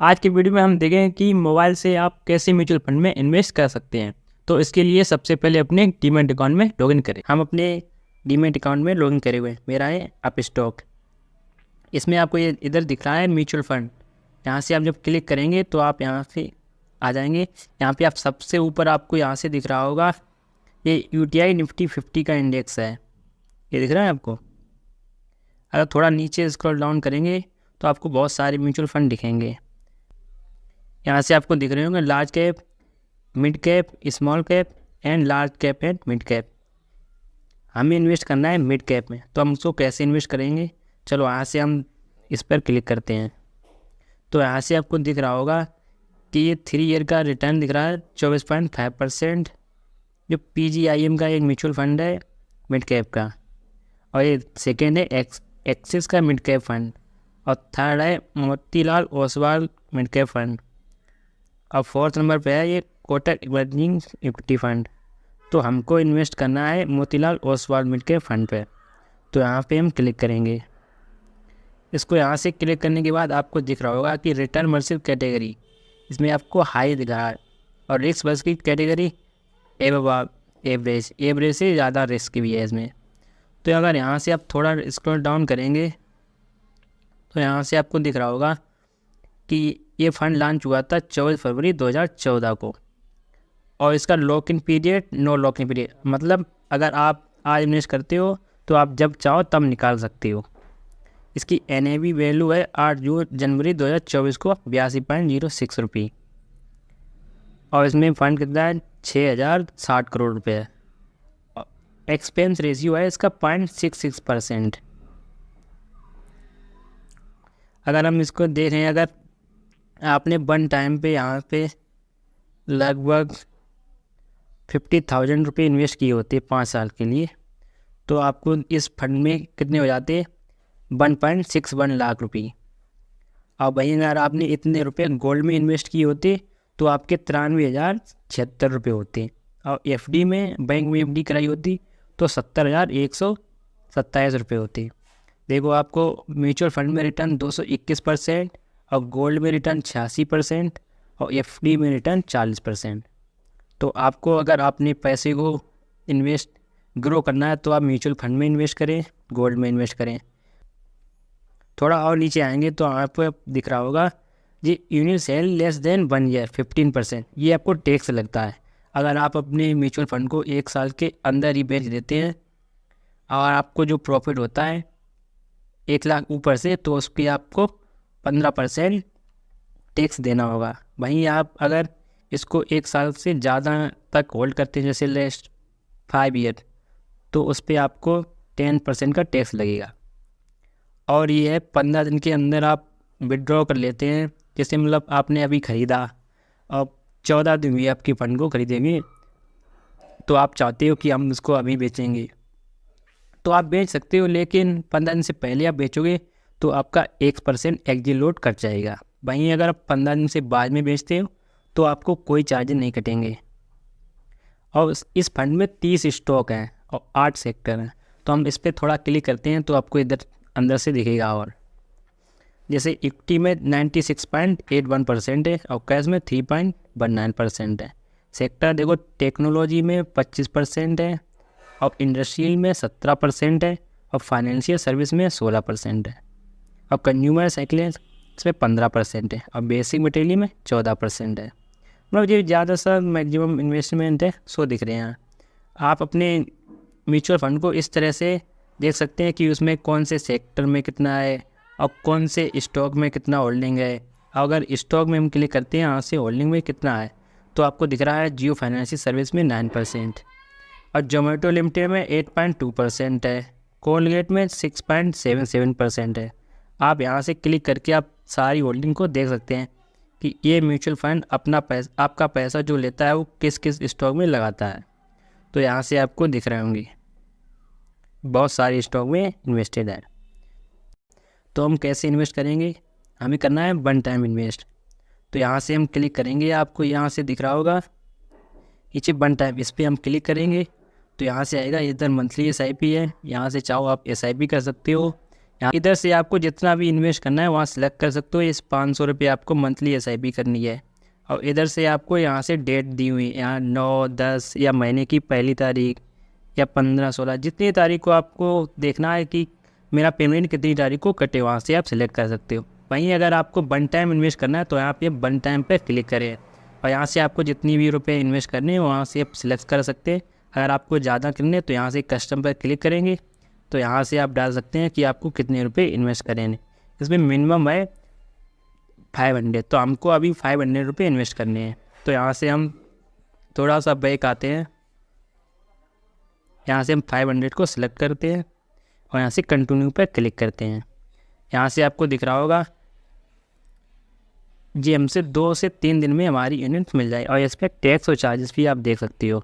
आज की वीडियो में हम देखेंगे कि मोबाइल से आप कैसे म्यूचुअल फंड में इन्वेस्ट कर सकते हैं। तो इसके लिए सबसे पहले अपने डीमैट अकाउंट में लॉगिन करें। हम अपने डीमैट अकाउंट में लॉगिन करे हुए हैं। मेरा है अप स्टॉक। इसमें आपको ये इधर दिख रहा है म्यूचुअल फंड। यहाँ से आप जब क्लिक करेंगे तो आप यहाँ से आ जाएंगे। यहाँ पे आप सबसे ऊपर आपको यहाँ से दिख रहा होगा ये यूटीआई निफ्टी 50 का इंडेक्स है। ये दिख रहा है आपको। अगर थोड़ा नीचे स्क्रॉल डाउन करेंगे तो आपको बहुत सारे म्यूचुअल फंड दिखेंगे। यहाँ से आपको दिख रहे होंगे large cap, mid cap, small cap and large cap and mid cap. हमें इन्वेस्ट करना है मिड कैप में। तो हम उसको कैसे इन्वेस्ट करेंगे, चलो यहाँ से हम इस पर क्लिक करते हैं। तो यहाँ से आपको दिख रहा होगा कि ये 3 ईयर का रिटर्न दिख रहा है 24.5%। जो PGIM का एक म्यूचुअल फंड है मिड कैप का, और ये सेकेंड है एक्सिस का मिड कैप फंड, और थर्ड है Motilal Oswal mid cap fund, और फोर्थ नंबर पे है ये कोटक इमर्जिंग इक्विटी फंड। तो हमको इन्वेस्ट करना है Motilal Oswal mid cap fund पे। तो यहाँ पे हम क्लिक करेंगे। इसको यहाँ से क्लिक करने के बाद आपको दिख रहा होगा कि रिटर्न वर्सेस कैटेगरी, इसमें आपको हाई दिख रहा है, और रिस्क वर्सेस की कैटेगरी एवरेज से ज़्यादा रिस्क भी है इसमें। तो अगर यहाँ से आप थोड़ा स्क्रॉल डाउन करेंगे तो यहाँ से आपको दिख रहा होगा कि ये फ़ंड लॉन्च हुआ था 24 फरवरी 2014 को, और इसका lock in period no lock in period, मतलब अगर आप आज इन्वेस्ट करते हो तो आप जब चाहो तब निकाल सकते हो। इसकी NAV वैल्यू है 8 जनवरी 2024 को 82.06 रुपये, और इसमें फ़ंड कितना है 6060 करोड़ रुपये है। एक्सपेंस रेशियो है इसका 0.66%। अगर हम इसको देख रहे हैं, अगर आपने वन टाइम पे यहाँ पे लगभग 50,000 रुपये इन्वेस्ट किए होते 5 साल के लिए, तो आपको इस फंड में कितने हो जाते 1.61 लाख रुपये। और वहीं अगर आपने इतने रुपए गोल्ड में इन्वेस्ट किए होते तो आपके 93,076 रुपये होते, और FD में बैंक में FD कराई होती तो 70,127 रुपये होते। देखो, आपको म्यूचुअल फंड में रिटर्न 221% और गोल्ड में रिटर्न 86% और FD में रिटर्न 40%। तो आपको अगर आपने पैसे को इन्वेस्ट ग्रो करना है तो आप म्यूचुअल फंड में इन्वेस्ट करें, गोल्ड में इन्वेस्ट करें। थोड़ा और नीचे आएंगे तो आपको दिख रहा होगा जी unit sell less than 1 year 15%। ये आपको टैक्स लगता है। अगर आप अपने म्यूचुअल फंड को 1 साल के अंदर ही बेच देते हैं और आपको जो प्रॉफिट होता है 1 लाख ऊपर से, तो उस पर आपको 15% टैक्स देना होगा। वहीं आप अगर इसको 1 साल से ज़्यादा तक होल्ड करते हैं, जैसे लास्ट 5 ईयर, तो उस पर आपको 10% का टैक्स लगेगा। और ये है 15 दिन के अंदर आप विड्रॉ कर लेते हैं। जैसे मतलब आपने अभी ख़रीदा और 14 दिन हुए आपके फंड को खरीदेंगे, तो आप चाहते हो कि हम उसको अभी बेचेंगे, तो आप बेच सकते हो, लेकिन 15 दिन से पहले आप बेचोगे तो आपका 1% एक्जिट लोड कट जाएगा। वहीं अगर आप 15 दिन से बाद में बेचते हो तो आपको कोई चार्ज नहीं कटेंगे। और इस फंड में 30 स्टॉक हैं और 8 सेक्टर हैं। तो हम इस पर थोड़ा क्लिक करते हैं तो आपको इधर अंदर से दिखेगा। और जैसे इक्विटी में 96.81% है और कैश में 3.19% है। सेक्टर देखो, टेक्नोलॉजी में 25% है और इंडस्ट्रियल में 17% है और फाइनेंशियल सर्विस में 16% है और कंज्यूमर साइकिल्स में 15% है और बेसिक मटेरियल में 14% है। मतलब ये ज़्यादा सा मैक्सिमम इन्वेस्टमेंट है, सो दिख रहे हैं। आप अपने म्यूचुअल फंड को इस तरह से देख सकते हैं कि उसमें कौन से सेक्टर में कितना है और कौन से स्टॉक में कितना होल्डिंग है। अगर स्टॉक में हम क्लिक करते हैं यहाँ से होल्डिंग में कितना है, तो आपको दिख रहा है जियो फाइनेंशियल सर्विस में 9% और जोमेटो लिमिटेड में 8.2% है, कोलगेट में 6.77% है। आप यहाँ से क्लिक करके आप सारी होल्डिंग को देख सकते हैं कि ये म्यूचुअल फंड आपका पैसा जो लेता है वो किस किस स्टॉक में लगाता है। तो यहाँ से आपको दिख रहे होंगे बहुत सारे स्टॉक में इन्वेस्टेड है। तो हम कैसे इन्वेस्ट करेंगे, हमें करना है वन टाइम इन्वेस्ट। तो यहाँ से हम क्लिक करेंगे, आपको यहाँ से दिख रहा होगा नीचे वन टाइम, इस पर हम क्लिक करेंगे तो यहाँ से आएगा इधर मंथली SIP है। यहाँ से चाहो आप SIP कर सकते हो यहाँ इधर से आपको जितना भी इन्वेस्ट करना है वहाँ सेलेक्ट कर सकते हो। इस 500 रुपये आपको मंथली SIP करनी है। और इधर से आपको यहाँ से डेट दी हुई है, यहाँ 9, 10 या महीने की पहली तारीख या 15, 16 जितनी तारीख को आपको देखना है कि मेरा पेमेंट कितनी तारीख को कटे, वहाँ से आप सिलेक्ट कर सकते हो। वहीं अगर आपको वन टाइम इन्वेस्ट करना है तो यहाँ पे वन टाइम पे क्लिक करें और यहाँ से आपको जितनी भी रुपए इन्वेस्ट करने हैं वहाँ से आप सिलेक्ट कर सकते हैं। अगर आपको ज़्यादा करने तो यहाँ से कस्टम पर क्लिक करेंगे तो यहाँ से आप डाल सकते हैं कि आपको कितने रुपए इन्वेस्ट करेंगे। इसमें मिनिमम है 500, तो हमको अभी 500 रुपये इन्वेस्ट करने हैं। तो यहाँ से हम थोड़ा सा बैक आते हैं, यहाँ से हम 500 को सिलेक्ट करते हैं और यहाँ से कंटिन्यू पर क्लिक करते हैं। यहाँ से आपको दिख रहा होगा जी हमसे 2 से 3 दिन में हमारी यूनिट मिल जाए और इस पर टैक्स और चार्जेस भी आप देख सकती हो।